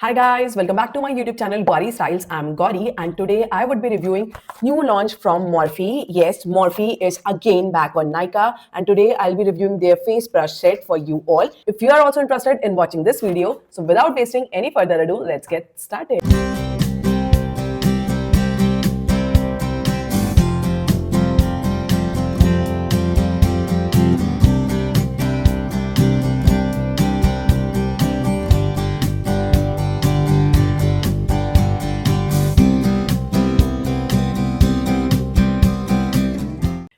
Hi guys, welcome back to my YouTube channel Gauri Styles. I'm Gauri and today I would be reviewing new launch from Morphe. Yes, Morphe is again back on Nykaa and today I'll be reviewing their face brush set for you all. If you are also interested in watching this video, so without wasting any further ado, let's get started.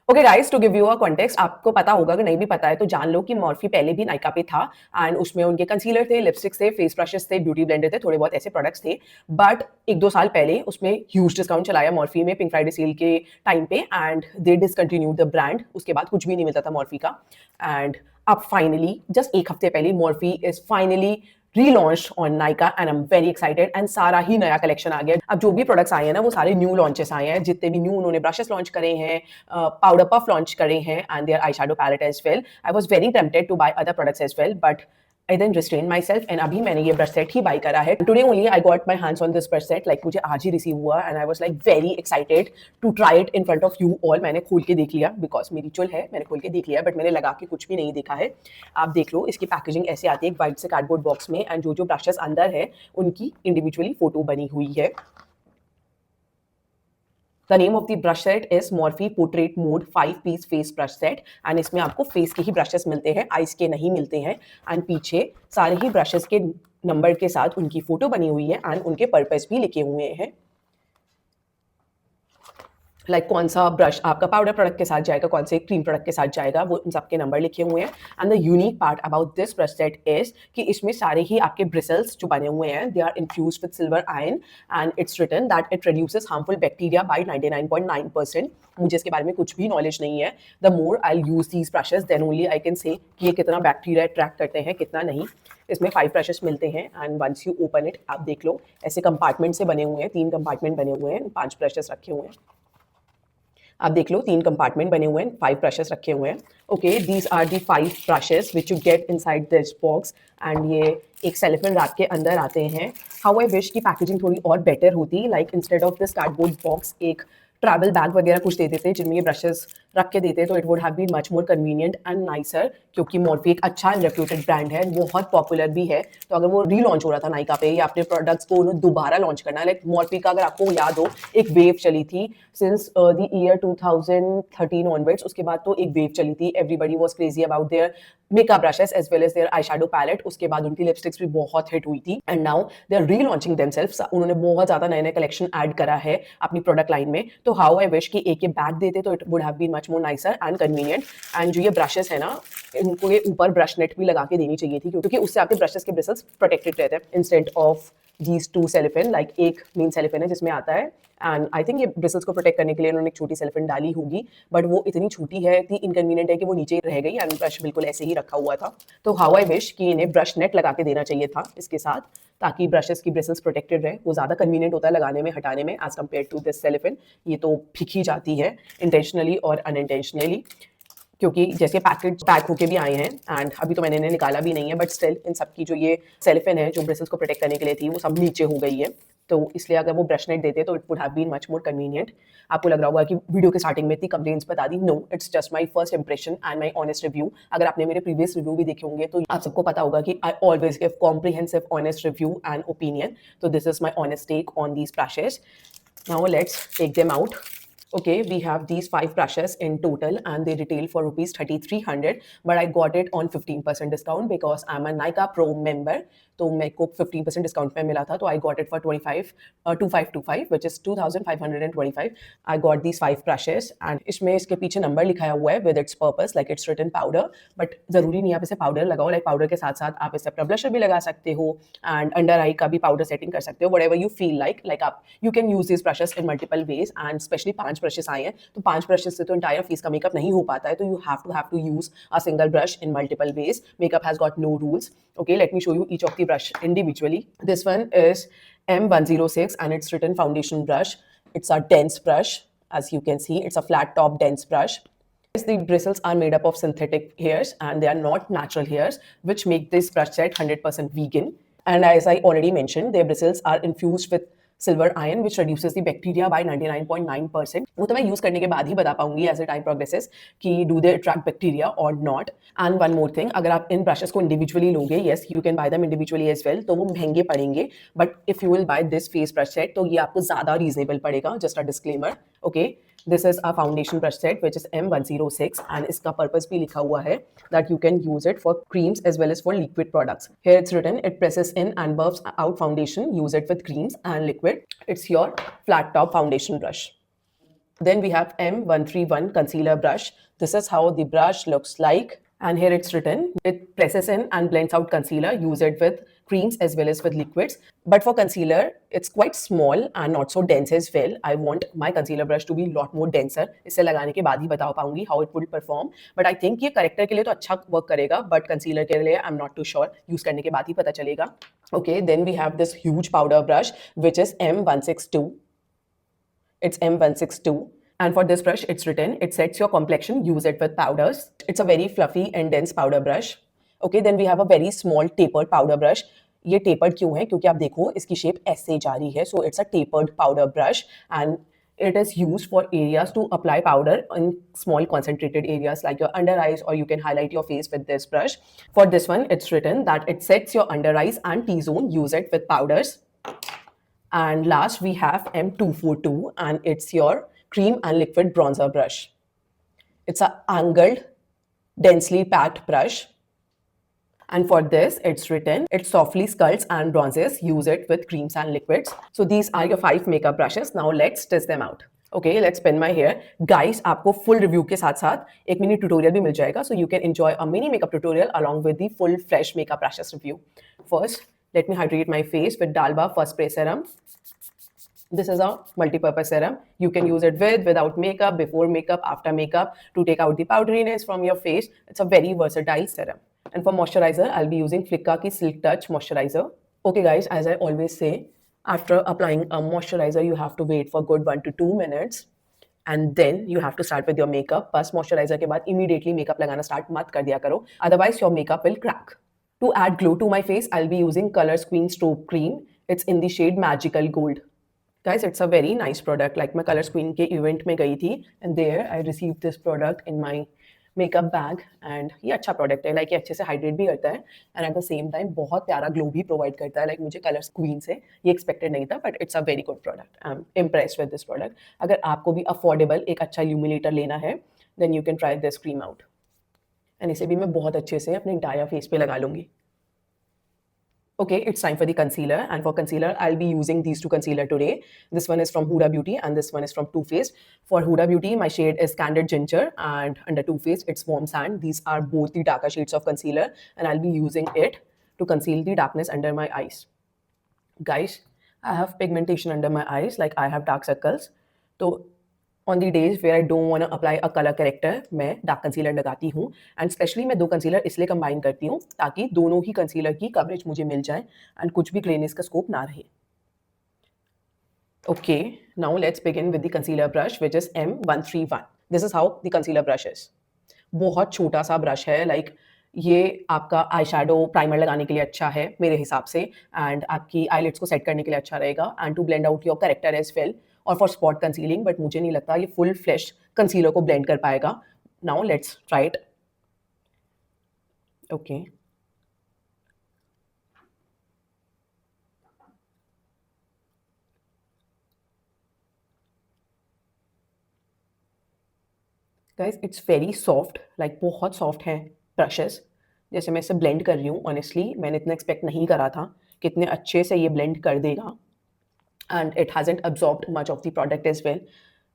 Okay guys, to give you a context, आपको पता होगा कि नहीं भी पता है तो जान लो कि मॉर्फी पहले भी नायका पे था एंड उसमें उनके कंसीलर थे, लिपस्टिक्स थे, फेस ब्रशेस थे, ब्यूटी ब्लेंडर थे, थोड़े बहुत ऐसे प्रोडक्ट्स थे। बट 1-2 साल पहले उसमें ह्यूज डिस्काउंट चलाया मॉर्फी में पिंक फ्राइडे सेल के टाइम पे and they discontinued the brand. उसके बाद कुछ भी नहीं मिलता था मॉर्फी का एंड अब फाइनली जस्ट एक हफ्ते पहले Morphy is finally relaunched on Nykaa and I'm very excited and सारा ही नया कलेक्शन आ गया। अब जो भी प्रोडक्ट्स आए हैं ना वो सारे न्यू लॉन्चेस आए हैं, जितने भी न्यू उन्होंने ब्रशेस लॉन्च करे हैं, पाउडर पफ लॉन्च करे हैं and their eye shadow palette as well. I was very tempted to buy other products as well but I then restrained myself and अभी मैंने ये ब्रश सेट ही bye करा है। Today only I got my hands on this brush set, like मुझे आज ही receive हुआ and I was like very excited to try it in front of you all। मैंने खोल के देख लिया because मेरी चुल है, मैंने खोल के देख लिया बट मैंने लगा के कुछ भी नहीं देखा है। आप देख लो, इसकी पैकेजिंग ऐसे आती है एक वाइट से कार्डबोर्ड बॉक्स में एंड जो ब्रशेस अंदर है उनकी इंडिविजुअली फोटो बनी हुई है। The name of the brush set is Morphe Portrait Mode 5-piece face brush set and इसमें आपको फेस के ही ब्रशेस मिलते हैं, आईज के नहीं मिलते हैं एंड पीछे सारे ही ब्रशेस के नंबर के साथ उनकी फोटो बनी हुई है एंड उनके पर्पस भी लिखे हुए हैं। लाइक कौन सा ब्रश आपका पाउडर प्रोडक्ट के साथ जाएगा, कौन से क्रीम प्रोडक्ट के साथ जाएगा, वो उन सबके नंबर लिखे हुए हैं। And the unique part about this brush set is कि इसमें सारे ही आपके ब्रिसल्स जो बने हुए हैं they are infused with silver ion and it's written that it reduces harmful bacteria by 99.9%। मुझे इसके बारे में कुछ भी नॉलेज नहीं है। The more I use these brushes then only I can say कि ये कितना बैक्टीरिया अट्रैक्ट करते हैं, कितना नहीं। इसमें 5 ब्रशेस मिलते हैं and once you open it, आप देख लो ऐसे कंपार्टमेंट से बने हुए हैं, 3 कंपार्टमेंट बने हुए हैं, 5 ब्रशेस रखे हुए हैं। आप देख लो 3 कंपार्टमेंट बने हुए हैं, 5 ब्रशेस रखे हुए हैं। Okay, these are the 5 brushes which you get inside this box and ये एक सेलोफेन रैप के अंदर आते हैं। हाउ आई विश की पैकेजिंग थोड़ी और बेटर होती, like instead of this cardboard box एक ट्रैवल बैग वगैरह कुछ दे देते जिनमें ये ब्रशेस रख के देते तो it would have been much more convenient and nicer, क्योंकि मॉर्फी एक अच्छा एंड रेप्यूटेड ब्रांड है, बहुत पॉपुलर भी है। तो अगर वो रीलॉन्च हो रहा था नायका पे या अपने प्रोडक्ट्स को उन्हें दोबारा लॉन्च करना, लाइक मॉर्फी का अगर आपको याद हो एक वेव चली थी सिंस द ईयर 2013 ऑनवर्ड्स, उसके बाद तो एक वेव चली थी, everybody was crazy about their makeup brushes as well as their eye shadow palette. उसके बाद उनकी लिपस्टिक्स भी बहुत हिट हुई थी and now they are relaunching themselves. उन्होंने बहुत ज्यादा नए नए कलेक्शन ऐड करा है अपनी प्रोडक्ट लाइन में। तो हाउ आई विश कि एक ये बैग देते तो it would have been much more nicer and convenient. And जो ये ब्रशेस है ना, इनको ये ऊपर ब्रश नेट भी लगा के देनी चाहिए थी, क्योंकि उससे आपके ब्रशेस के ब्रिसल्स प्रोटेक्टेड रहते हैं instead of these 2 cellophane। Like एक मेन सेलोफेन है जिसमें आता है एंड आई थिंक ये ब्रिसल्स को प्रोटेक्ट करने के लिए उन्होंने एक छोटी सेलोफेन डाली होगी, बट वो इतनी छोटी है, इतनी इनकन्वीनियंट है कि वो नीचे ही रह गई एंड ब्रश बिल्कुल ऐसे ही रखा हुआ था। तो हाउ आई विश कि इन्हें ब्रश नेट लगा के देना चाहिए था इसके साथ, ताकि ब्रशेस की ब्रिसल्स प्रोटेक्टेड रहे। वो ज़्यादा कन्वीनियंट होता है लगाने में, हटाने में as compare to this cellophane. ये तो फिक ही जाती है इंटेंशनली और अनइंटेंशनली, क्योंकि जैसे पैकेज पैक होके भी आए हैं एंड अभी तो मैंने इन्हें निकाला भी नहीं है, बट स्टिल इन सब की जो ये सेलोफेन है जो ब्रिसल्स को प्रोटेक्ट करने के लिए थी वो सब नीचे हो गई है। तो इसलिए अगर वो ब्रश नेट देते तो it would have been much more convenient. आपको लग रहा होगा कि वीडियो के स्टार्टिंग में इतनी कंप्लेंट्स बता दी। No, it's just my first impression and my honest review. अगर आपने मेरे प्रीवियस रिव्यू भी देखे होंगे तो आप सबको पता होगा कि I always give comprehensive honest review and opinion. तो this is my honest take on these brushes. Now let's take them out. Okay, we have these 5 brushes in total and they retail for rupees 3,300, but I got it on 15% discount because I'm a Nykaa Pro member. तो मेरे को 15% discount में मिला था, तो I got it for 2525 which is 2525। I got these 5 brushes and इसमें इसके पीछे नंबर लिखाया हुआ है with its purpose, like it's written powder, but जरूरी नहीं आप इसे पाउडर लगाओ। लाइक पाउडर के साथ साथ आप इसे अपना ब्लशर भी लगा सकते हो एंड अंडर आई का भी पाउडर सेटिंग कर सकते हो, व्हाटएवर यू फील लाइक आप you can use this brushes in multiple veg and specially 5 brushes आए हैं तो 5 ब्रशेस से तो इंटायर फेस का मेकअप नहीं हो पाता है, तो you have to use a single brush in multiple ways. Makeup has got no rules. Okay, let me show you each of the brush individually. This one is M106 and it's written foundation brush. It's a dense brush. As you can see, it's a flat top dense brush. The bristles are made up of synthetic hairs and they are not natural hairs, which make this brush set 100% vegan. And as I already mentioned, their bristles are infused with silver iron which reduces the bacteria by 99.9%. वो तो मैं use करने के बाद ही बता पाऊंगी as a time progresses कि डू दे अट्रैक्ट बैक्टीरिया और not. And one more thing, अगर आप इन ब्रशेस को इंडिविजुअली लोगे, yes you can buy them individually as well, तो वो महंगे पड़ेंगे. But if you will buy this face brush set तो ये आपको ज्यादा रीजनेबल पड़ेगा. Just a disclaimer. Okay, this is a foundation brush set which is M106 and इसका purpose भी लिखा हुआ है that you can use it for creams as well as for liquid products. Here it's written it presses in and buffs out foundation. Use it with creams and liquid. It's your flat top foundation brush. Then we have M131 concealer brush. This is how the brush looks like. And here it's written, it presses in and blends out concealer. Use it with creams as well as with liquids. But for concealer, it's quite small and not so dense as well. I want my concealer brush to be a lot more denser. इससे लगाने के बाद ही बता पाऊंगी how it will perform. But I think ये corrector के लिए तो अच्छा work करेगा. But concealer के लिए I'm not too sure. Use करने के बाद ही पता चलेगा. Okay, then we have this huge powder brush which is M162. It's M162. And for this brush, it's written, it sets your complexion, use it with powders. It's a very fluffy and dense powder brush. Okay, then we have a very small tapered powder brush. ये tapered क्यों है? क्योंकि आप देखो इसकी shape ऐसे जा रही है. So it's a tapered powder brush and it is used for areas to apply powder in small concentrated areas like your under eyes, or you can highlight your face with this brush. For this one, it's written that it sets your under eyes and T-zone, use it with powders. And last we have M242 and it's your cream and liquid bronzer brush. It's an angled, densely packed brush. And for this, it's written, it softly sculpts and bronzes. Use it with creams and liquids. So these are your 5 makeup brushes. Now let's test them out. Okay, let's pin my hair. Guys, आपको full review के साथ साथ एक mini tutorial भी मिल जाएगा. So you can enjoy a mini makeup tutorial along with the full fresh makeup brushes review. First, let me hydrate my face with Dalba First Spray Serum. This is a multi-purpose serum. You can use it with, without makeup, before makeup, after makeup to take out the powderiness from your face. It's a very versatile serum. And for moisturizer, I'll be using Flicka ki Silk Touch Moisturizer. Okay guys, as I always say, after applying a moisturizer, you have to wait for good 1 to 2 minutes. And then you have to start with your makeup. बस moisturizer के बाद immediately makeup लगाना start मत कर दिया करो. Otherwise your makeup will crack. To add glow to my face, I'll be using Colors Queen Strobe Cream. It's in the shade Magical Gold. Guys, it's a very nice product. Like मैं Colors Queen के event में गई थी and there I received this product in my makeup bag and ये अच्छा product है. Like ये अच्छे से hydrate भी करता है and at the same time बहुत प्यारा glow भी provide करता है. Like मुझे Colors Queen से ये expected नहीं था but it's a very good product. I'm impressed with this product. अगर आपको भी affordable एक अच्छा illuminator लेना है then you can try this cream out. And इसे भी मैं बहुत अच्छे से अपने entire face पे लगा लूँगी. Okay, it's time for the concealer, and for concealer, I'll be using these two concealer today. This one is from Huda Beauty and this one is from Too Faced. For Huda Beauty, my shade is Candid Ginger and under Too Faced, it's Warm Sand. These are both the darker shades of concealer and I'll be using it to conceal the darkness under my eyes. Guys, I have pigmentation under my eyes, like I have dark circles. So on the days where I don't want to apply a color corrector, मैं dark concealer लगाती हूँ and especially मैं दो concealer इसलिए combine करती हूँ ताकि दोनों ही concealer की coverage मुझे मिल जाए and कुछ भी grayness का scope ना रहे. Okay, now let's begin with the concealer brush which is M131. This is how the concealer brush is. बहुत छोटा सा brush है, like ये आपका आई शेडो प्राइमर लगाने के लिए अच्छा है मेरे हिसाब से एंड आपकी आईलिड्स को सेट करने के लिए अच्छा रहेगा and to blend out your corrector as well और फॉर स्पॉट कंसीलिंग. बट मुझे नहीं लगता ये फुल फ्लैश कंसीलर को ब्लेंड कर पाएगा. Now let's try it. Okay, guys it's very soft, like बहुत सॉफ्ट है ब्रशेस. जैसे मैं इसे ब्लेंड कर रही हूँ, ऑनेस्टली मैंने इतना एक्सपेक्ट नहीं करा था कितने अच्छे से ये ब्लेंड कर देगा. And it hasn't absorbed much of the product as well.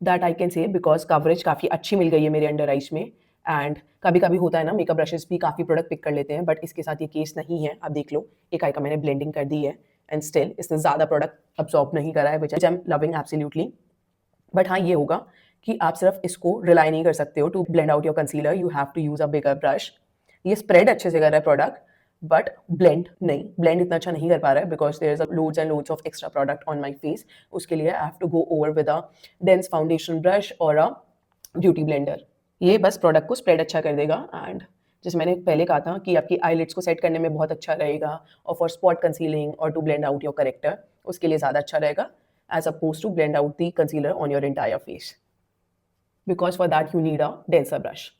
That I can say because coverage काफ़ी अच्छी मिल गई है मेरे अंडर आइज में. एंड कभी कभी होता है ना, मेकअप ब्रशेस भी काफ़ी प्रोडक्ट पिक कर लेते हैं बट इसके साथ ये केस नहीं है. आप देख लो, एक आई का मैंने ब्लेंडिंग कर दी है एंड स्टिल इसने ज़्यादा प्रोडक्ट अब्जॉर्ब नहीं करा है, which I am loving absolutely. But हाँ, ये होगा कि आप सिर्फ इसको रिलाई नहीं कर सकते हो to blend out your concealer. You have to use a bigger brush. ये स्प्रेड अच्छे से कर रहा है प्रोडक्ट बट ब्लेंड नहीं, ब्लेंड इतना अच्छा नहीं कर पा रहा है because there is loads and loads of extra product on my face. उसके लिए I have to go over with a dense foundation brush और अ ब्यूटी ब्लेंडर. ये बस प्रोडक्ट को स्प्रेड अच्छा कर देगा एंड जैसे मैंने पहले कहा था कि आपकी आईलिड्स को सेट करने में बहुत अच्छा रहेगा, और फॉर स्पॉट कंसीलिंग और to blend out your corrector, उसके लिए ज़्यादा अच्छा रहेगा as opposed to blend out the concealer on your entire face, because for that you need a denser brush.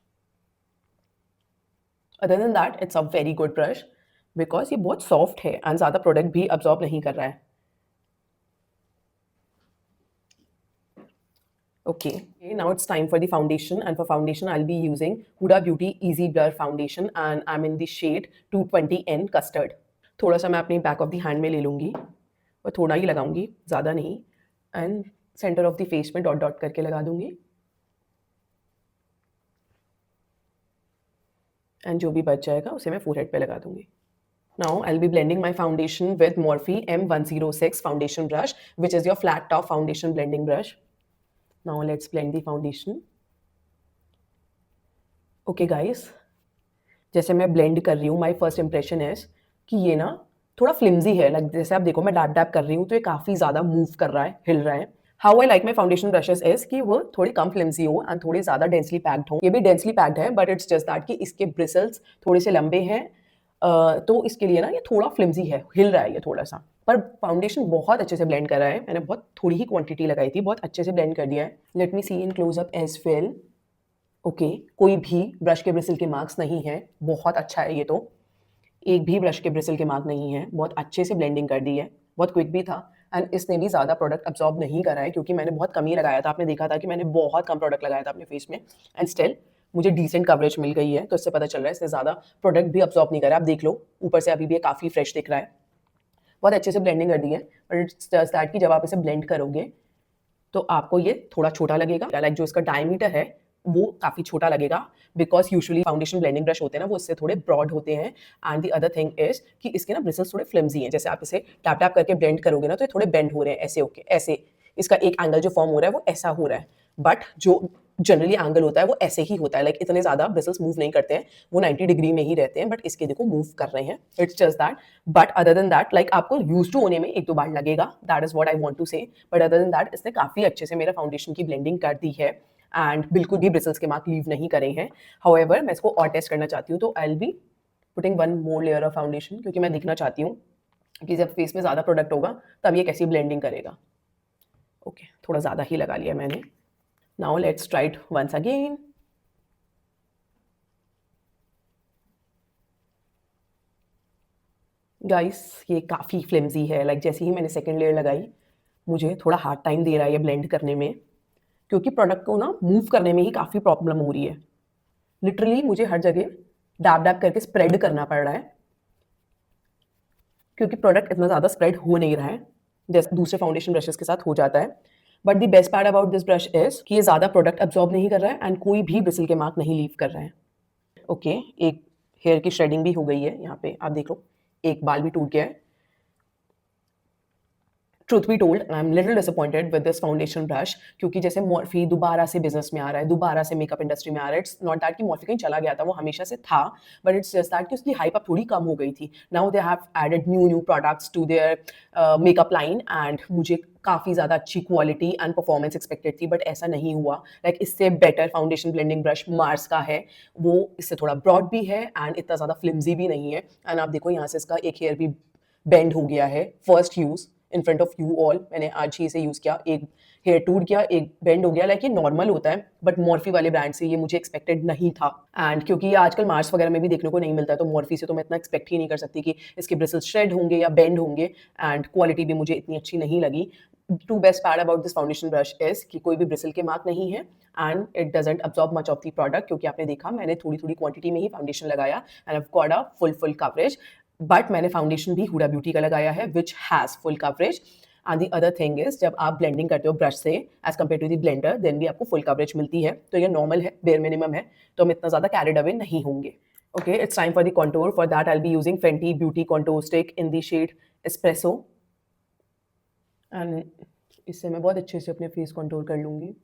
Other than that it's a very good brush because ये बहुत soft है and ज़्यादा product भी absorb नहीं कर रहा है. Okay, now it's time for the foundation, and for foundation I'll be using Huda Beauty Easy Blur Foundation and I'm in the shade 220N Custard. थोड़ा सा मैं अपनी बैक ऑफ द हैंड में ले लूँगी और थोड़ा ही लगाऊंगी, ज़्यादा नहीं, and centre of the face में डॉट डॉट करके लगा दूंगी, एंड जो भी बच जाएगा उसे मैं फोरहेड पे लगा दूंगी. Now I'll be blending my foundation with Morphe M106 foundation brush, which is your flat top foundation blending brush. Now let's blend the foundation. Okay guys, जैसे मैं ब्लेंड कर रही हूँ, माई फर्स्ट इंप्रेशन है कि ये ना थोड़ा फ्लिम्जी है. लाइक जैसे आप देखो मैं डैप डैप कर रही हूँ तो ये काफ़ी ज़्यादा मूव कर रहा है, हिल रहा है. How I like my foundation brushes is कि वो थोड़ी कम फ्लिम्जी हो एंड थोड़े ज़्यादा डेंसली पैक्ड हो. ये भी डेंसली पैक्ड है बट इट्स जस्ट दैट कि इसके ब्रिसल्स थोड़े से लंबे हैं, तो इसके लिए ना ये थोड़ा फ्लिम्जी है, हिल रहा है ये थोड़ा सा. पर फाउंडेशन बहुत अच्छे से ब्लेंड कर रहा है. मैंने बहुत थोड़ी ही क्वांटिटी लगाई थी, बहुत अच्छे से ब्लेंड कर दिया है. Let me see in close up as well. Okay, कोई भी ब्रश के ब्रिसल के मार्क्स नहीं है, बहुत अच्छा है ये तो. एक भी ब्रश के ब्रिसल के मार्क नहीं है, बहुत अच्छे से ब्लेंडिंग कर दी है, बहुत क्विक भी था, एंड इसने भी ज़्यादा प्रोडक्ट अब्जॉर्ब नहीं करा है क्योंकि मैंने बहुत कम ही लगाया था. आपने देखा था कि मैंने बहुत कम प्रोडक्ट लगाया था अपने फेस में, एंड स्टिल मुझे डिसेंट कवरेज मिल गई है. तो इससे पता चल रहा है इसने ज़्यादा प्रोडक्ट भी अब्जॉर्ब नहीं करा. आप देख लो ऊपर से अभी भी काफ़ी फ्रेश दिख रहा है, बहुत अच्छे से ब्लेंडिंग कर दी है. बट इट्स जस्ट दैट कि जब आप इसे ब्लेंड करोगे तो आपको ये थोड़ा छोटा लगेगा. लाइक जो इसका डायमीटर है वो काफ़ी छोटा लगेगा, because usually foundation blending brush होते हैं ना वो इससे थोड़े ब्रॉड होते हैं. And the other thing is कि इसके ना ब्रिसल्स थोड़े फ्लिम्जी हैं. जैसे आप इसे टैप टैप करके ब्लेंड करोगे ना तो ये थोड़े बेंड हो रहे हैं, ऐसे होके ऐसे इसका एक एंगल जो फॉर्म हो रहा है वो ऐसा हो रहा है. बट जो जनरली एंगल होता है वो ऐसे ही होता है. लाइक इतने ज़्यादा ब्रिसल्स मूव नहीं करते हैं, वो 90 डिग्री में ही रहते हैं. बट इसके देखो मूव कर रहे हैं. It's just that. But other than that like आपको यूज टू होने में एक दो बार लगेगा, that is what I want to say. But other than that इसने काफ़ी अच्छे से मेरा फाउंडेशन की ब्लेंडिंग कर दी है एंड बिल्कुल भी ब्रिसल्स के मार्क लीव नहीं करे हैं. हाउएवर मैं इसको और टेस्ट करना चाहती हूँ, तो आई will be putting one more layer of foundation क्योंकि मैं दिखना चाहती हूँ कि जब फेस में ज़्यादा प्रोडक्ट होगा तब ये कैसी ब्लेंडिंग करेगा. ओके, थोड़ा ज़्यादा ही लगा लिया मैंने. Now let's try it once again. Guys ये काफ़ी फ्लिम्जी है. लाइक जैसे ही मैंने सेकेंड लेयर लगाई मुझे थोड़ा हार्ड टाइम दे रहा है ये ब्लेंड करने में, क्योंकि प्रोडक्ट को ना मूव करने में ही काफ़ी प्रॉब्लम हो रही है. लिटरली मुझे हर जगह डैब डैब करके स्प्रेड करना पड़ रहा है क्योंकि प्रोडक्ट इतना ज़्यादा स्प्रेड हो नहीं रहा है जैसे दूसरे फाउंडेशन ब्रशेस के साथ हो जाता है. But the best part about this brush is कि ये ज़्यादा प्रोडक्ट अब्जॉर्ब नहीं कर रहा है एंड कोई भी ब्रिसल के मार्क नहीं लीव कर रहा है. ओके, एक हेयर की शेडिंग भी हो गई है यहाँ पे, आप देख लो एक बाल भी टूट गया है. Truth be told I am little disappointed with this foundation brush क्योंकि जैसे मॉर्फी दोबारा से बिजनेस में आ रहा है, दोबारा से मेकअप इंडस्ट्री में आ रहा है. इट्स नॉट दैट कि मॉर्फी कहीं चला गया था, वो हमेशा से था, बट इट्स जस्ट दैट कि उसकी हाइप अब थोड़ी कम हो गई थी. Now they have added new products to their makeup line and मुझे काफ़ी ज़्यादा अच्छी क्वालिटी एंड परफॉर्मेंस एक्सपेक्टेड थी, बट ऐसा नहीं हुआ. लाइक इससे better foundation blending brush Mars का है, वो इससे थोड़ा ब्रॉड भी है एंड इतना ज़्यादा फ्लिम्जी भी नहीं है. एंड आप देखो यहाँ से इसका एक हेयर भी बेंड हो गया है first use in front of you all. मैंने आज ही इसे यूज़ किया, एक हेयर टूट गया, एक बेंड हो गया. लाइक ये नॉर्मल होता है बट मॉर्फी वाले ब्रांड से ये मुझे एक्सपेक्टेड नहीं था. एंड क्योंकि ये आजकल मार्स वगैरह में भी देखने को नहीं मिलता है तो मॉर्फी से तो मैं इतना एक्सपेक्ट ही नहीं कर सकती कि इसके ब्रिसल्स श्रेड होंगे या बेंड होंगे. एंड क्वालिटी भी मुझे इतनी अच्छी नहीं लगी. To best part about this foundation brush is कि कोई भी ब्रिसल के मार्क नहीं है and it doesn't absorb much of the product क्योंकि आपने देखा मैंने थोड़ी थोड़ी क्वांटिटी में ही फाउंडेशन लगाया and I have got a full coverage. But मैंने फाउंडेशन भी हुडा ब्यूटी का लगाया है which has full coverage. And the other thing is जब आप ब्लेंडिंग करते हो ब्रश से as compare to the blender then भी आपको फुल कवरेज मिलती है. तो ये नॉर्मल है, बेयर मिनिमम है, तो हम इतना ज़्यादा कैरिड अवे नहीं होंगे. Okay, it's time for the contour. For that I will be using Fenty Beauty contour stick in the shade espresso and इससे मैं बहुत अच्छे से अपने फेस कॉन्टूर कर लूँगी.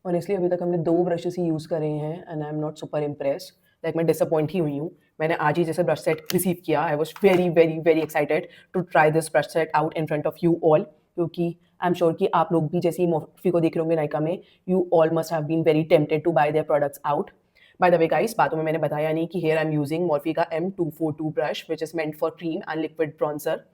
ऑनेस्टली अभी तक हमने 2 ब्रशेस ही यूज़ करे हैं and I am not super impressed. Like मैं डिसअपॉइंट ही हुई हूँ. मैंने आज ही जैसे ब्रश सेट रिसीव किया, I was very very very excited to try this brush set out in front of you all क्योंकि आई एम श्योर कि आप लोग भी जैसे ही मॉर्फी को देख रहे होंगे नायका में, you all must have been very tempted to buy their products out. By the way guys, बातों में मैंने बताया नहीं कि here I am using Morphe का M242 brush which is meant for cream and liquid bronzer.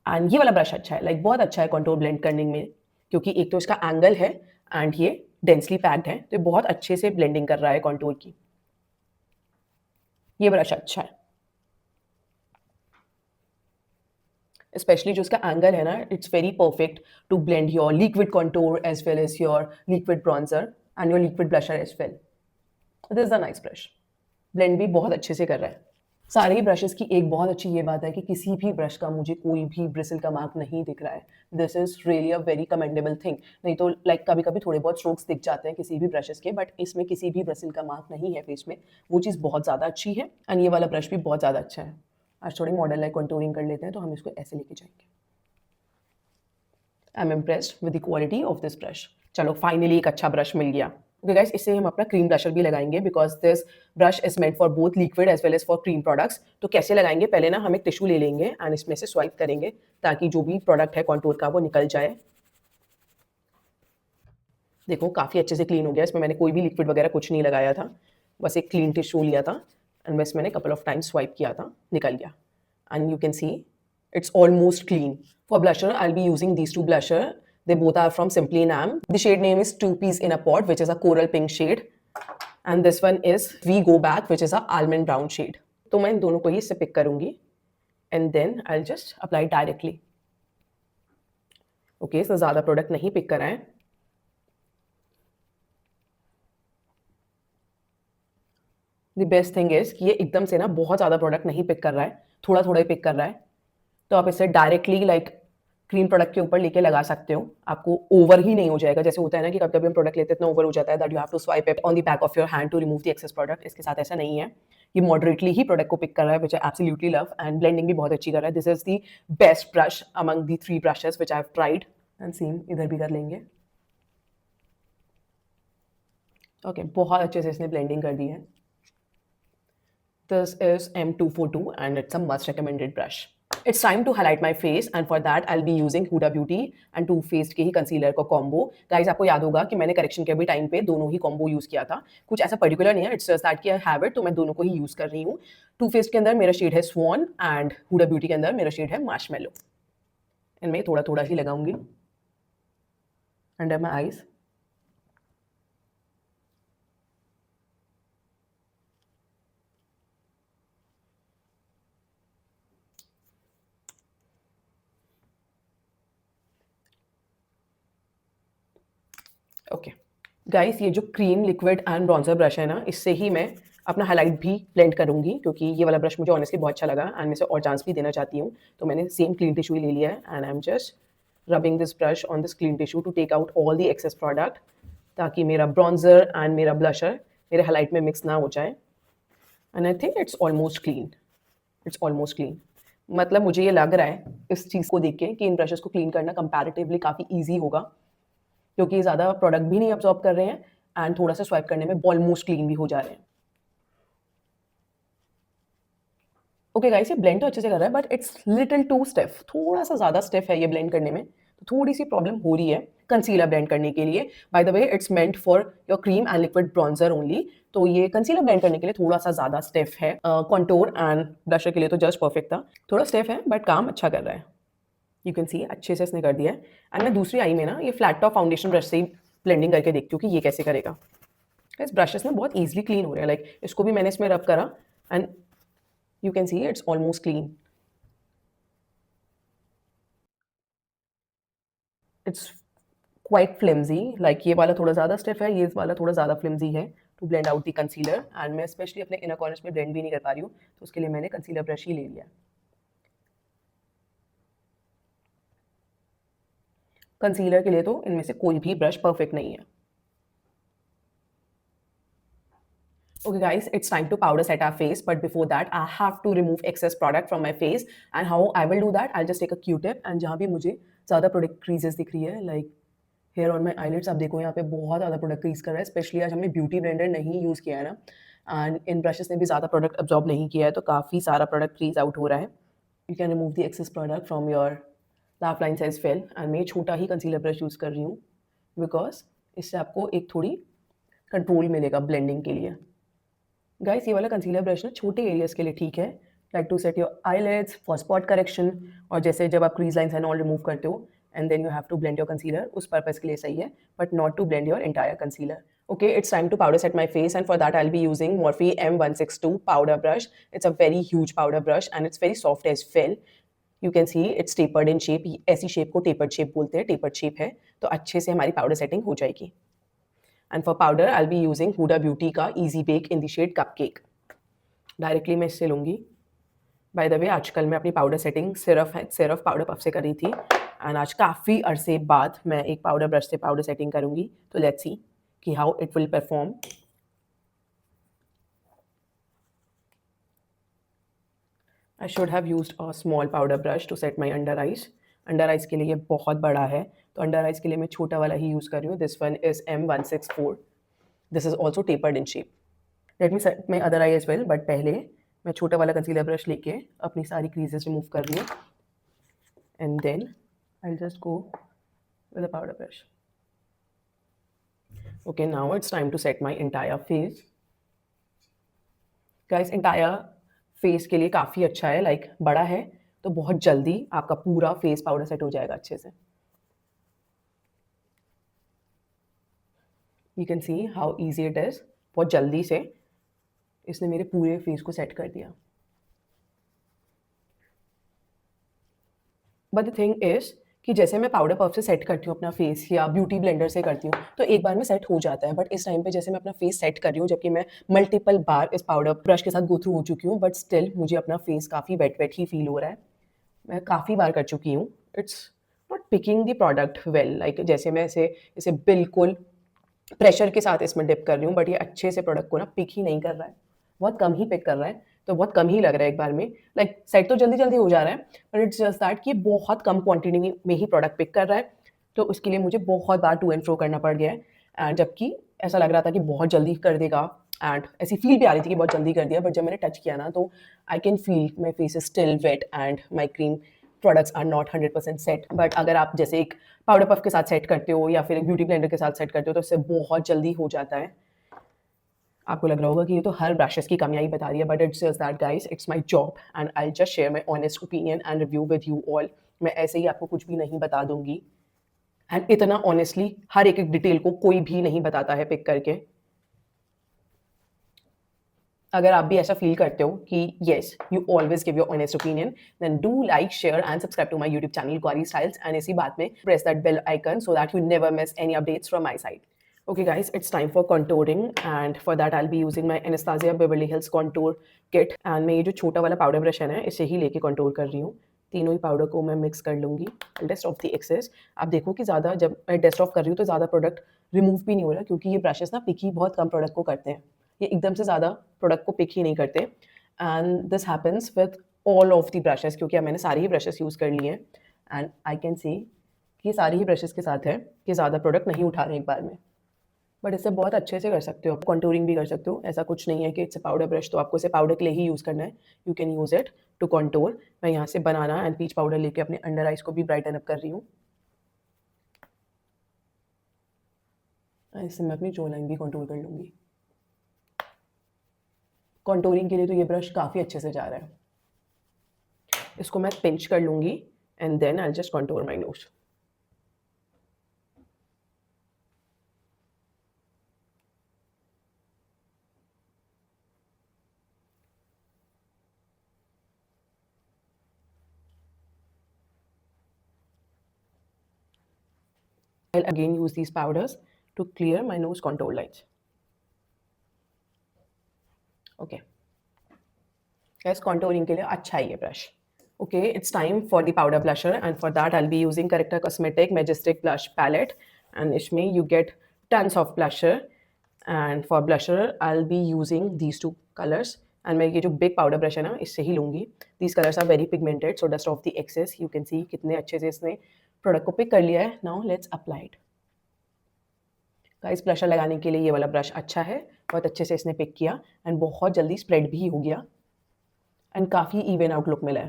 And ये वाला brush अच्छा है, लाइक बहुत अच्छा है कंटूर ब्लेंड करने में, क्योंकि एक तो इसका एंगल है एंड ये डेंसली पैक्ड है, तो ये बहुत अच्छे से ब्लेंडिंग कर रहा है कंटूर की। ये ब्रश अच्छा है, स्पेशली जो इसका एंगल है ना, it's very perfect to blend your liquid contour as well as your liquid bronzer and your liquid blusher as well. This is a nice brush, blend भी बहुत अच्छे से कर रहा है। सारे ही ब्रशेस की एक बहुत अच्छी ये बात है कि किसी भी ब्रश का मुझे कोई भी ब्रिसल का मार्क नहीं दिख रहा है। This is really a very commendable thing. नहीं तो लाइक कभी कभी थोड़े बहुत स्ट्रोक्स दिख जाते हैं किसी भी ब्रशेस के, बट इसमें किसी भी ब्रिसल का मार्क नहीं है फेस में, वो चीज़ बहुत ज़्यादा अच्छी है। एंड ये वाला ब्रश भी बहुत ज़्यादा अच्छा है। आज थोड़ी मॉडल लाइक कंटूरिंग कर लेते हैं, तो हम इसको ऐसे लेके जाएंगे। I am impressed with the quality of this brush. चलो फाइनली एक अच्छा ब्रश मिल गया। ओके गाइस, इससे हम अपना क्रीम ब्रशर भी लगाएंगे because this brush is meant for both liquid as well as for cream products. तो कैसे लगाएंगे, पहले ना हम एक टिश्यू ले लेंगे एंड इसमें से स्वाइप करेंगे ताकि जो भी प्रोडक्ट है कॉन्टूर का वो निकल जाए। देखो काफ़ी अच्छे से क्लीन हो गया, इसमें मैंने कोई भी लिक्विड वगैरह कुछ नहीं लगाया था, बस एक क्लीन टिश्यू लिया था एंड बस मैंने कपल ऑफ टाइम्स स्वाइप किया था, निकल गया। And you can C it's almost clean. For blusher, I'll be using these two blusher. They both are from Simply Nam. The shade name is Two Peas in a Pot, which is a coral pink shade. And this one is We Go Back, which is a almond brown shade. तो मैं इन दोनों को ही इससे pick करूंगी and then I'll just apply directly. Okay, so ज़्यादा product नहीं pick कराएं। The best thing is कि ये एकदम से ना बहुत ज़्यादा प्रोडक्ट नहीं पिक कर रहा है, थोड़ा थोड़ा ही पिक कर रहा है। तो आप इसे डायरेक्टली लाइक क्रीम प्रोडक्ट के ऊपर लेके लगा सकते हो, आपको ओवर ही नहीं हो जाएगा। जैसे होता है ना कि कभी कभी हम प्रोडक्ट लेते हैं इतना ओवर हो जाता है that you have to swipe it on the back of your hand to remove the excess product. इसके साथ ऐसा नहीं है, ये मॉडरेटली ही प्रोडक्ट को पिक कर रहा है, which I absolutely love. And blending भी बहुत अच्छी कर रहा है। This is the best brush among the 3 brushes which I have tried. And same इधर भी कर लेंगे। ओके, बहुत अच्छे से इसने ब्लेंडिंग कर दी है। This is M242 and it's a must recommended brush. It's time to highlight my face and for that I'll be using Huda Beauty and Too Faced के ही कंसीलर को कॉम्बो। गाइस आपको याद होगा कि मैंने करेक्शन के भी टाइम पे दोनों ही कॉम्बो यूज़ किया था। कुछ ऐसा पर्टिकुलर नहीं है, इट्स जस्ट दैट कि आई हैव इट, तो मैं दोनों को ही यूज़ कर रही हूँ। टू फेस्ड के अंदर मेरा शेड है स्वॉन एंड हुडा ब्यूटी के अंदर मेरा शेड है मार्शमेलो। इनमें थोड़ा थोड़ा ही लगाऊंगी under my eyes. Okay guys, ये जो cream liquid and bronzer brush है ना, इससे ही मैं अपना हाईलाइट भी ब्लेंड करूंगी, क्योंकि ये वाला ब्रश मुझे ऑनेस्टली बहुत अच्छा लगा एंड मैं इसे और चांस भी देना चाहती हूँ। तो मैंने सेम क्लीन टिश्यू ही ले लिया है and I am just rubbing this brush on this clean tissue to take out all the excess product, ताकि मेरा ब्रॉन्जर एंड मेरा ब्लशर मेरे हाईलाइट में मिक्स ना हो जाए। And I think it's almost clean, it's almost clean. मतलब मुझे ये लग रहा है इस चीज़ को देख के कि इन ब्रशेस को क्लीन करना कंपैरेटिवली काफ़ी ईजी होगा, क्योंकि ज़्यादा प्रोडक्ट भी नहीं अब्जॉर्ब कर रहे हैं एंड थोड़ा सा स्वाइप करने में ऑलमोस्ट क्लीन भी हो जा रहे हैं। ओके गाइस, ये ब्लेंड तो अच्छे से कर रहा है but it's little too stiff, थोड़ा सा ज़्यादा स्टिफ है ये ब्लेंड करने में, तो थोड़ी सी प्रॉब्लम हो रही है कंसीलर ब्लेंड करने के लिए। Bye the way it's meant for your cream and liquid bronzer only, तो ये कंसीलर ब्लेंड करने के लिए थोड़ा सा ज़्यादा स्टिफ है। कॉन्टूर एंड ब्लशर के लिए तो जस्ट परफेक्ट था, थोड़ा स्टिफ है बट काम अच्छा कर रहा है। यू कैन सी अच्छे से इसने कर दिया है। एंड मैं दूसरी आई में ना ये फ्लैट टॉप फाउंडेशन ब्रश से ही ब्लेंडिंग करके देखती हूँ कि ये कैसे करेगा। इस ब्रशेस में बहुत ईजिली क्लीन हो रहे हैं, लाइक इसको भी मैंने इसमें रब करा and you can see it's almost clean. It's quite flimsy, like ये वाला थोड़ा ज़्यादा स्टिफ है, ये वाला थोड़ा ज़्यादा फ्लिम्जी है to blend out the concealer. And मैं स्पेशली अपने इनर कॉर्नर्स में ब्लेंड भी नहीं कर पा रही हूँ, तो उसके लिए मैंने कंसीलर ब्रश ही ले लिया। कंसीलर के लिए तो इनमें से कोई भी ब्रश परफेक्ट नहीं है। Okay guys, it's time to powder set our face, but before that I have to remove excess product from my face. And how I will do that, I'll just take a Q-tip and जहाँ भी मुझे ज़्यादा product creases दिख रही है, like hair on my eyelids, आप देखो यहाँ पे बहुत ज़्यादा प्रोडक्ट क्रीज कर रहा है, स्पेशली आज हमने ब्यूटी ब्लेंडर नहीं यूज़ किया है ना, एंड इन ब्रशेस ने भी ज़्यादा प्रोडक्ट अब्जॉर्ब नहीं किया है, तो काफ़ी सारा प्रोडक्ट क्रीज आउट हो रहा है। You can remove the excess product from your laugh line size fill. And मैं छोटा ही कंसीलर ब्रश यूज़ कर रही हूँ बिकॉज इससे आपको एक थोड़ी कंट्रोल मिलेगा ब्लेंडिंग के लिए। गाइस ये वाला कंसीलर ब्रश ना छोटे एरियाज़ के लिए ठीक है, like to set your eyelids for spot correction, और जैसे जब आप crease lines and all remove करते हो and then you have to blend your concealer, उस पर्पस के लिए सही है, but not to blend your entire concealer. Okay, it's time to powder set my face, and for that I'll be using Morphe M162 powder brush. It's a very huge powder brush and it's very soft as fell. You can see it's tapered in shape. ऐसी shape को tapered shape बोलते हैं, tapered shape है, तो अच्छे से हमारी powder setting हो जाएगी। And for powder I'll be using Huda Beauty का Easy Bake in the shade Cupcake. Directly मैं इससे लूँगी। बाय द वे आजकल मैं अपनी पाउडर सेटिंग सिर्फ पाउडर पफ से करी थी, एंड आज काफ़ी अरसे बाद मैं एक पाउडर ब्रश से पाउडर सेटिंग करूँगी, तो लेट्स सी कि how it will perform. I should have used a small powder brush to set my under eyes. Under eyes के लिए ये बहुत बड़ा है, तो अंडर आइज के लिए मैं छोटा वाला ही यूज़ कर रही हूँ। This one is M164। This is also tapered in shape. Let me set my other eye as well, but पहले मैं छोटा वाला कंसीलर ब्रश लेके अपनी सारी क्रीजेस रिमूव कर रही हूँ, and then I just go with a powder brush. Okay, now it's time to set my entire face. Guys entire face के लिए काफ़ी अच्छा है, लाइक बड़ा है तो बहुत जल्दी आपका पूरा फेस पाउडर सेट हो जाएगा अच्छे से। You can see how easy it is. बहुत जल्दी से इसने मेरे पूरे फेस को सेट कर दिया। बट द थिंग इज कि जैसे मैं पाउडर पफ से सेट करती हूँ अपना फेस या ब्यूटी ब्लेंडर से करती हूँ तो एक बार में सेट हो जाता है, बट इस टाइम पे जैसे मैं अपना फेस सेट कर रही हूँ जबकि मैं मल्टीपल बार इस पाउडर ब्रश के साथ गो थ्रू हो चुकी हूँ, बट स्टिल मुझे अपना फेस काफ़ी वेट वेट ही फील हो रहा है। मैं काफ़ी बार कर चुकी हूँ। It's not picking the product well, like जैसे मैं इसे बिल्कुल प्रेशर के साथ इसमें डिप कर रही हूँ, बट ये अच्छे से प्रोडक्ट को ना पिक ही नहीं कर रहा है, बहुत कम ही पिक कर रहा है, तो बहुत कम ही लग रहा है एक बार में। लाइक सेट तो जल्दी जल्दी हो जा रहा है, बट इट्स जस्ट दैट कि बहुत कम क्वांटिटी में ही प्रोडक्ट पिक कर रहा है, तो उसके लिए मुझे बहुत बार टू एंड फ्रो करना पड़ गया है। एंड जबकि ऐसा लग रहा था कि बहुत जल्दी कर देगा, एंड ऐसी फील भी आ रही थी कि बहुत जल्दी कर दिया, बट जब मैंने टच किया ना तो I can feel my face is still wet and my cream products are not 100% सेट। बट अगर आप जैसे एक पाउडर पफ के साथ सेट करते हो या फिर एक ब्यूटी ब्लेंडर के साथ सेट करते हो तो इससे बहुत जल्दी हो जाता है। आपको लग रहा होगा कि ये तो हर ब्रशेस की कमियां ही बता रही है, but it's just that guys, it's my job and I just share my honest opinion and review with you all. मैं ऐसे ही आपको कुछ भी नहीं बता दूंगी, एंड इतना ऑनेस्टली हर एक एक डिटेल को कोई भी नहीं बताता है पिक करके। अगर आप भी ऐसा फील करते हो कि yes you always give your honest opinion, then do like share and subscribe to my YouTube channel Gauri Styles, and इसी बात में press that bell icon so that you never miss any updates from my side. Okay guys, it's time for contouring, and for that I'll be using my Anastasia Beverly Hills contour kit, and मैं ये जो छोटा वाला powder brush है ना इसे ही लेके contour कर रही हूँ। तीनों ही पाउडर को मैं मिक्स कर लूँगी, डस्ट ऑफ द एक्सेस। आप देखो कि ज़्यादा जब मैं डस्ट ऑफ कर रही हूँ तो ज़्यादा प्रोडक्ट रिमूव भी नहीं हो रहा, क्योंकि ये ब्रशेस ना पिक ही बहुत कम प्रोडक्ट को करते हैं, ये एकदम से ज़्यादा प्रोडक्ट को पिक ही नहीं करते। And this happens with all of the brushes, क्योंकि अब मैंने सारी ही ब्रशेस यूज़ कर लिए हैं, एंड आई कैन सी कि ये सारी ही ब्रशेस के साथ है कि ज़्यादा प्रोडक्ट नहीं उठा रहे एक बार में। बट इससे बहुत अच्छे से कर सकते हो, आप कंटूरिंग भी कर सकते हो। ऐसा कुछ नहीं है कि इट्स अ पाउडर ब्रश तो आपको इसे पाउडर के लिए ही यूज़ करना है, you can use it to contour. मैं यहाँ से बनाना एंड पीच पाउडर लेके अपने अंडर आइज को भी ब्राइटन अप कर रही हूँ। इससे मैं अपनी जो लाइन भी कंटूर कर लूँगी। कंटूरिंग के लिए तो ये ब्रश काफ़ी अच्छे से जा रहा है। इसको मैं पिंच कर लूँगी and then I just contour my nose. I'll again use these powders to clear my nose contour lines. Okay. Guys, contouring के लिए अच्छा है ये brush. Okay, it's time for the powder blusher, and for that I'll be using Corrector Cosmetic Majestic Blush Palette, and इसमें you get tons of blusher, and for blusher I'll be using these two colors, and मैं ये जो big powder brush है ना इससे ही लूँगी। These colors are very pigmented, so dust off the excess. You can see कितने अच्छे से इसने प्रोडक्ट को पिक कर लिया है। Now let's apply it. Guys blusher लगाने के लिए ये वाला ब्रश अच्छा है, बहुत अच्छे से इसने पिक किया एंड बहुत जल्दी स्प्रेड भी हो गया एंड काफ़ी इवन आउट लुक मिला है।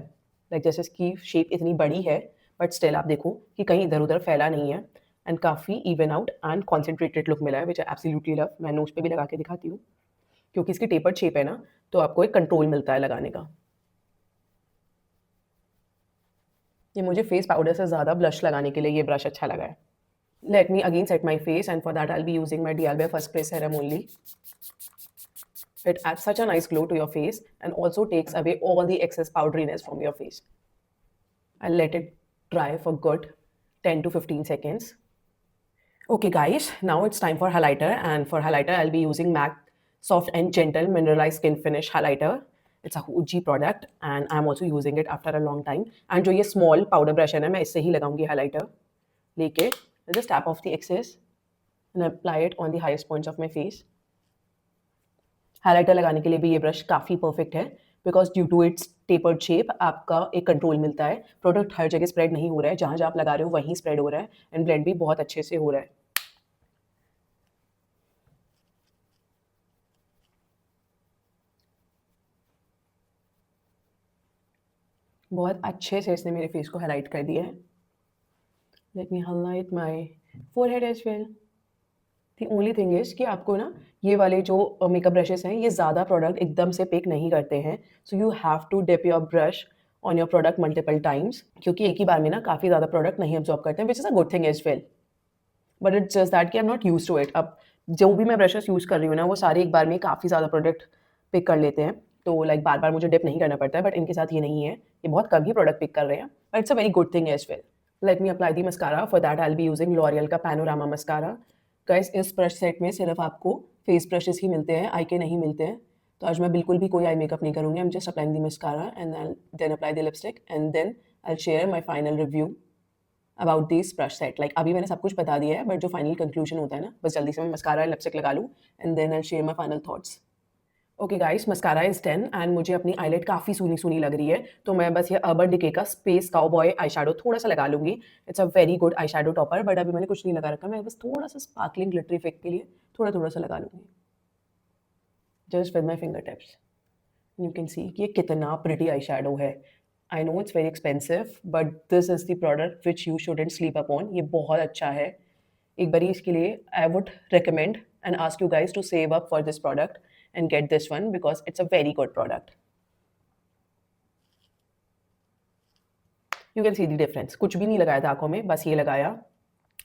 लाइक जैसे इसकी शेप इतनी बड़ी है बट स्टिल आप देखो कि कहीं इधर उधर फैला नहीं है, एंड काफ़ी even out and concentrated look मिला है विच आई एब्सोल्युटली लव। मैं नोज पे भी लगा के दिखाती हूँ क्योंकि इसकी टेपर्ड शेप है ना, तो आपको एक कंट्रोल मिलता है लगाने का। ये मुझे फेस पाउडर से ज़्यादा ब्लश लगाने के लिए ये ब्रश अच्छा लगा है। Let me again set my face, and for that I'll be using my D'Albe First Spray Serum only. It adds such a nice glow to your face and also takes away all the excess powderiness from your face. I'll let it dry for good 10 to 15 seconds. Okay guys, now it's time for highlighter, and for highlighter I'll be using MAC Soft and Gentle Mineralized Skin Finish Highlighter. It's a OG product and I'm also using it after a long time. And जो ये small powder brush है ना, मैं इससे ही लगाऊंगी highlighter लेके just tap off the excess and apply it on the highest points of my face. Highlighter लगाने के लिए भी ये ब्रश काफ़ी परफेक्ट है because due to its tapered shape आपका एक कंट्रोल मिलता है। प्रोडक्ट हर जगह स्प्रेड नहीं हो रहा है, जहाँ जहाँ आप लगा रहे हो वहीं स्प्रेड हो रहा है एंड ब्लेंड भी बहुत अच्छे से हो रहा है। बहुत अच्छे से इसने मेरे फेस को हाईलाइट कर दिया है। Let me highlight my forehead as well. The only thing is कि आपको ना ये वाले जो मेकअप ब्रशेस हैं ये ज़्यादा प्रोडक्ट एकदम से पिक नहीं करते हैं, so you have to dip your brush on your product multiple times, क्योंकि एक ही बार में ना काफ़ी ज़्यादा प्रोडक्ट नहीं अब्जॉर्ब करते हैं, which is a good thing as well, but it's just that कि I am not use to it. अब जो भी मैं ब्रशेस यूज़ कर रही हूँ ना वो सारे एक बार में काफ़ी ज़्यादा प्रोडक्ट पिक कर लेते हैं, तो लाइक बार बार मुझे डिप नहीं करना पड़ता है, बट इनके साथ ये नहीं है, ये बहुत कम ही प्रोडक्ट पिक कर रहे हैं, but it's a very good thing as well. Let me apply the mascara. For that I will be using L'Oreal का पैनोरामा मस्कारा। गाइस इस ब्रश सेट में सिर्फ आपको फेस ब्रशेस ही मिलते हैं, आई के नहीं मिलते हैं, तो आज मैं बिल्कुल भी कोई आई मेकअप नहीं करूँगी। I am just applying the mascara and then apply the lipstick and then I share my final review about this brush set. Like अभी मैंने सब कुछ बता दिया है, बट जो फाइनल कंक्लूजन होता है ना, बस जल्दी से मैं मस्कारा लिपस्टिक लगा लूँ and then I share my final thoughts. Okay guys, mascara is done and मुझे अपनी आईलाइट काफ़ी सूनी सूनी लग रही है, तो मैं बस ये अर्बन डिके का स्पेस काउबॉय आई शेडो थोड़ा सा लगा लूँगी। It's a very good eye shadow topper, but अभी मैंने कुछ नहीं लगा रखा, मैं बस थोड़ा सा स्पार्कलिंग ग्लिटरी इफेक्ट के लिए थोड़ा थोड़ा सा लगा लूँगी just with my fingertips. You can see कि ये कितना प्रिटी आई शेडो है। I know it's very expensive, but this is the product which you shouldn't sleep upon. ये बहुत अच्छा है, एक बारी इसके लिए I would recommend and ask you guys to save up for this product and get this one because it's a very good product. You can see the difference. कुछ भी नहीं लगाया था आंखों में, बस ये लगाया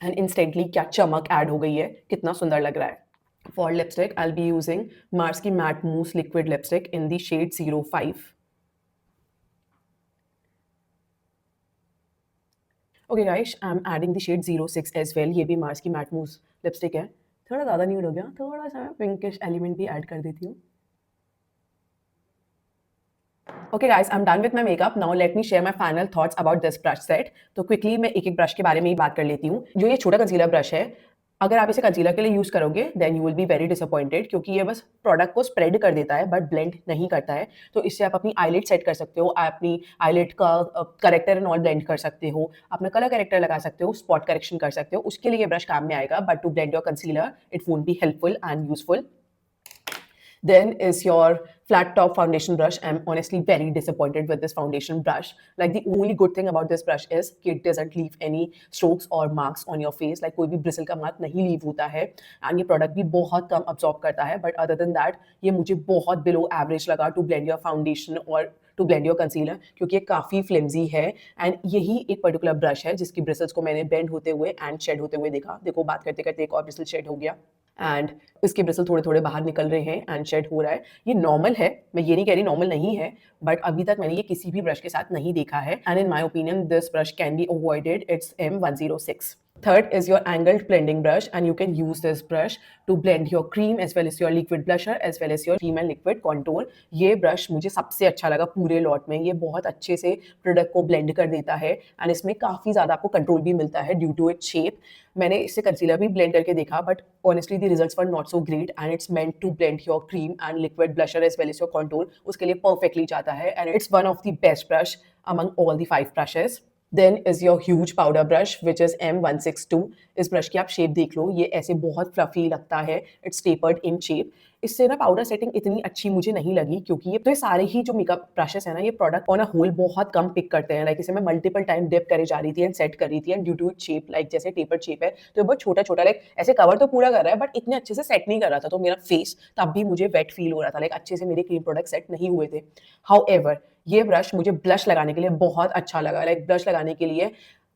and instantly क्या चमक ऐड हो गई है, कितना सुंदर लग रहा है। For lipstick, I'll be using Mars की Matte Mousse Liquid Lipstick in the shade 05. Okay guys, I'm adding the shade 06 as well. ये भी Mars की Matte Mousse Lipstick है। थोड़ा ज़्यादा न्यूड हो गया, थोड़ा सा मैं पिंकिश एलिमेंट भी ऐड कर देती हूँ। Okay guys, I'm done with my makeup. Now let me share my final thoughts about this brush set. तो quickly मैं एक एक ब्रश के बारे में ही बात कर लेती हूँ। जो ये छोटा कंसीलर ब्रश है, अगर आप इसे कंसीलर के लिए यूज़ करोगे then you will be very disappointed, क्योंकि ये बस प्रोडक्ट को स्प्रेड कर देता है बट ब्लेंड नहीं करता है। तो इससे आप अपनी आईलिड सेट कर सकते हो, आप अपनी आईलिड का करेक्टर एंड ऑल ब्लेंड कर सकते हो, अपना कलर करेक्टर लगा सकते हो, स्पॉट करेक्शन कर सकते हो, उसके लिए ये ब्रश काम में आएगा, but to blend your concealer it won't be helpful and useful. Then is your flat top foundation brush. I'm honestly very disappointed with this foundation brush. Like the only good thing about this brush is कि it doesn't leave any strokes or marks on your face. Like कोई भी bristle का mark नहीं leave होता है and ये product भी बहुत कम absorb करता है. But other than that ये मुझे बहुत below average लगा to blend your foundation or to blend your concealer, क्योंकि ये काफ़ी flimsy है and यही एक particular brush है जिसकी bristles को मैंने bend होते हुए and shed होते हुए देखा। देखो बात करते करते एक और bristle shed हो गया एंड इसके ब्रिसल थोड़े थोड़े बाहर निकल रहे हैं एंड शेड हो रहा है। ये नॉर्मल है, मैं ये नहीं कह रही नॉर्मल नहीं है, बट अभी तक मैंने ये किसी भी ब्रश के साथ नहीं देखा है and in my opinion this brush can be avoided. It's M106. Third is your angled blending brush and you can use this brush to blend your cream as well as your liquid blusher as well as your cream and liquid contour. ये brush मुझे सबसे अच्छा लगा पूरे lot में, ये बहुत अच्छे से प्रोडक्ट को ब्लेंड कर देता है एंड इसमें काफ़ी ज़्यादा आपको कंट्रोल भी मिलता है ड्यू टू इट्स शेप। मैंने इससे कंसीलर भी ब्लेंड करके देखा but honestly the results were not so great and it's meant to blend your cream and liquid blusher as well as your contour, उसके लिए परफेक्टली जाता है and it's one of the best brush among all the 5 brushes. Then is your huge powder brush which is M162. इस brush की आप shape देख लो, ये ऐसे बहुत फ्लफी लगता है, इट्स टेपर्ड इन शेप इससे ना पाउडर सेटिंग इतनी अच्छी मुझे नहीं लगी, क्योंकि ये तो सारे ही जो मेकअप ब्रशेस है ना, ये प्रोडक्ट ऑन अ होल बहुत कम पिक करते हैं। लाइक इसे मैं मल्टीपल टाइम डिप करे जा रही थी एंड सेट कर रही थी, and due to it shape, like जैसे टेपर्ड शेप है तो ये बहुत छोटा छोटा, लाइक ऐसे कवर तो पूरा कर रहा है बट इतने अच्छे से सेट नहीं कर रहा था, तो मेरा फेस तब भी मुझे वेट फील हो रहा था, लाइक अच्छे से मेरे क्रीम प्रोडक्ट सेट नहीं हुए थे। हाउएवर ये ब्रश मुझे ब्लश लगाने के लिए बहुत अच्छा लगा। लाइक ब्लश लगाने के लिए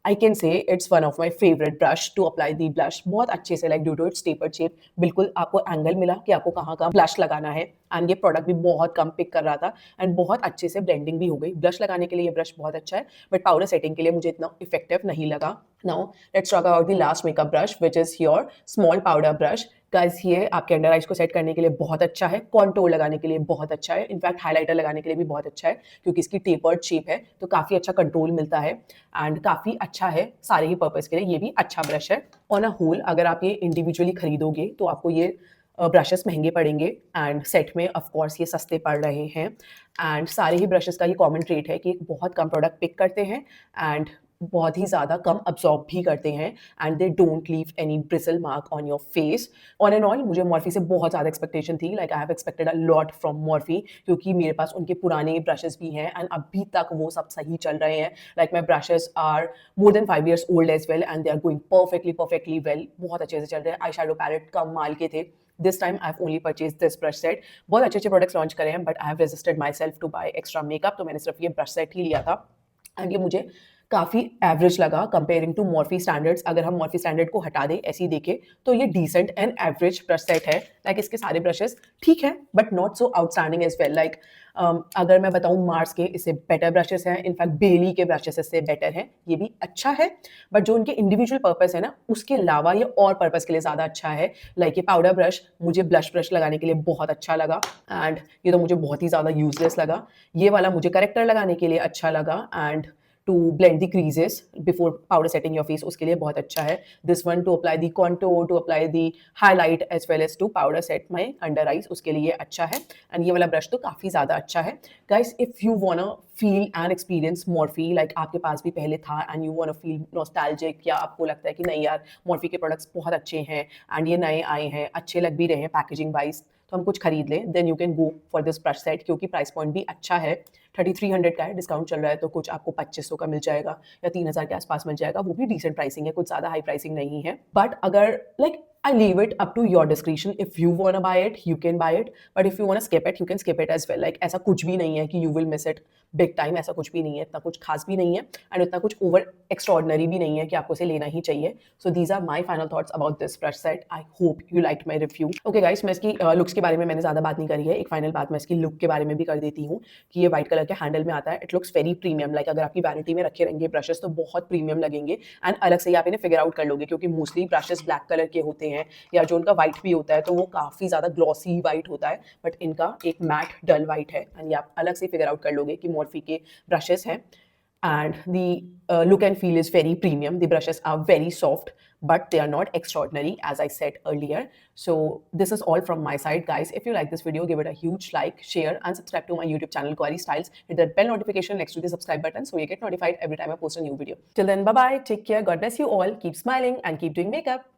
I can say it's one of my favourite brush to apply the blush. बहुत अच्छे से, like due to its tapered shape, बिल्कुल आपको एंगल मिला कि आपको कहाँ कहाँ ब्लश लगाना है, एंड ये प्रोडक्ट भी बहुत कम पिक कर रहा था, एंड बहुत अच्छे से ब्लेंडिंग भी हो गई। ब्लश लगाने के लिए ये ब्रश बहुत अच्छा है, बट पाउडर सेटिंग के लिए मुझे इतना इफेक्टिव नहीं लगा। Now let's talk about the last makeup brush which is your small powder brush. Guys ये आपके अंडर आइज को सेट करने के लिए बहुत अच्छा है, कॉन्टोर लगाने के लिए बहुत अच्छा है, इनफैक्ट हाइलाइटर लगाने के लिए भी बहुत अच्छा है, क्योंकि इसकी टेपर्ड शेप है तो काफ़ी अच्छा कंट्रोल मिलता है, एंड काफ़ी अच्छा है सारे ही पर्पज़ के लिए। ये भी अच्छा ब्रश है। ऑन अ होल अगर आप ये इंडिविजुअली खरीदोगे तो आपको ये ब्रशेस महंगे पड़ेंगे, एंड सेट में ऑफ कोर्स ये सस्ते पड़ रहे हैं, एंड सारे ही ब्रशेस का ये कॉमन ट्रेट है कि बहुत कम प्रोडक्ट पिक करते हैं, एंड बहुत ही ज़्यादा कम अब्जॉर्ब भी करते हैं, and they don't leave any bristle mark on your face. On and all मुझे मॉर्फी से बहुत ज़्यादा एक्सपेक्टेशन थी, like I have expected a lot from Morphy, क्योंकि मेरे पास उनके पुराने ब्रशेस भी हैं एंड अभी तक वो सब सही चल रहे हैं। Like my brushes are more than 5 years old as well, and they are going perfectly well, बहुत अच्छे से चल रहे हैं। आई शैडो पैलेट कम माल के थे, this time I have only purchase this brush set. बहुत अच्छे अच्छे प्रोडक्ट्स लॉन्च करे हैं, but I have resisted myself to buy extra makeup, तो मैंने सिर्फ ये ब्रश सेट ही लिया था, एंड ये मुझे काफ़ी एवरेज लगा कंपेयरिंग टू मॉर्फी स्टैंडर्ड्स। अगर हम मॉर्फी स्टैंडर्ड को हटा दें, ऐसे ही देखें, तो ये decent and average brush set है। लाइक इसके सारे ब्रशेस ठीक है, but not so outstanding as well. Like अगर मैं बताऊँ मार्स के इससे बेटर ब्रशेस हैं, इनफैक्ट बेली के ब्रशेस इससे बेटर हैं, ये भी अच्छा है, बट जो उनके इंडिविजुअल पर्पस है ना, उसके अलावा ये और पर्पस के लिए ज़्यादा अच्छा है। लाइक ये पाउडर ब्रश मुझे ब्लश ब्रश लगाने के लिए बहुत अच्छा लगा, एंड ये तो मुझे बहुत ही ज़्यादा यूजलेस लगा। ये वाला मुझे करेक्टर लगाने के लिए अच्छा लगा, and to blend the creases before powder setting your face, उसके लिए बहुत अच्छा है। This one to apply the contour, to apply the highlight as well as to powder set my under eyes, उसके लिए अच्छा है, एंड ये वाला ब्रश तो काफ़ी ज़्यादा अच्छा है। Guys if you वांना feel and experience Morphy, like आपके पास भी पहले था एंड यू वांना फील नॉस्टैल्जिक, या आपको लगता है कि नहीं यार मॉर्फी के प्रोडक्ट्स बहुत अच्छे हैं एंड ये नए आए हैं, अच्छे लग भी रहे हैं पैकेजिंग वाइज, तो हम कुछ खरीद लें, then you can go for this brush set, क्योंकि प्राइस पॉइंट भी अच्छा है। 3300 का है, डिस्काउंट चल रहा है तो कुछ आपको 2500 का मिल जाएगा या 3000 के आसपास मिल जाएगा, वो भी डिसेंट प्राइसिंग है, कुछ ज़्यादा हाई प्राइसिंग नहीं है। बट अगर like I leave it up to your discretion. If you wanna buy it, you can buy it. But if you wanna skip it, you can skip it as well. Like ऐसा कुछ भी नहीं है कि you will miss it big time. ऐसा कुछ भी नहीं है, इतना कुछ खास भी नहीं है, and इतना कुछ over extraordinary भी नहीं है कि आपको इसे लेना ही चाहिए. So these are my final thoughts about this brush set. I hope you liked my review. Okay guys, मैं इसकी looks के बारे में मैंने ज़्यादा बात नहीं करी है. एक final बात मैं इसकी look के बारे में भी कर देती हूँ कि ये white color के handle में आता है. It looks very premium. Like अगर आपकी vanity में रखे रहेंगे brushes तो बहुत premium लगेंगे, and अलग से ही आप इन्हें figure out कर लोगे, क्योंकि mostly brushes black color के होते हैं या जो उनका वाइट भी होता है तो वो काफ़ी ज़्यादा ग्लॉसी वाइट होता है, बट इनका एक मैट डल वाइट है, एंड ये आप अलग से फिगर आउट कर लोगे कि मॉर्फी के ब्रशेस हैं। And the look and feel is very premium, the brushes are very soft but they are not extraordinary as I said earlier. So this is all from my side guys. If you like this video, give it a huge like, share and subscribe to my YouTube channel Query Styles. Hit that bell notification next to the subscribe button so you get notified every time I post a new video. Till then, bye bye, take care, God bless you all, keep smiling and keep doing makeup.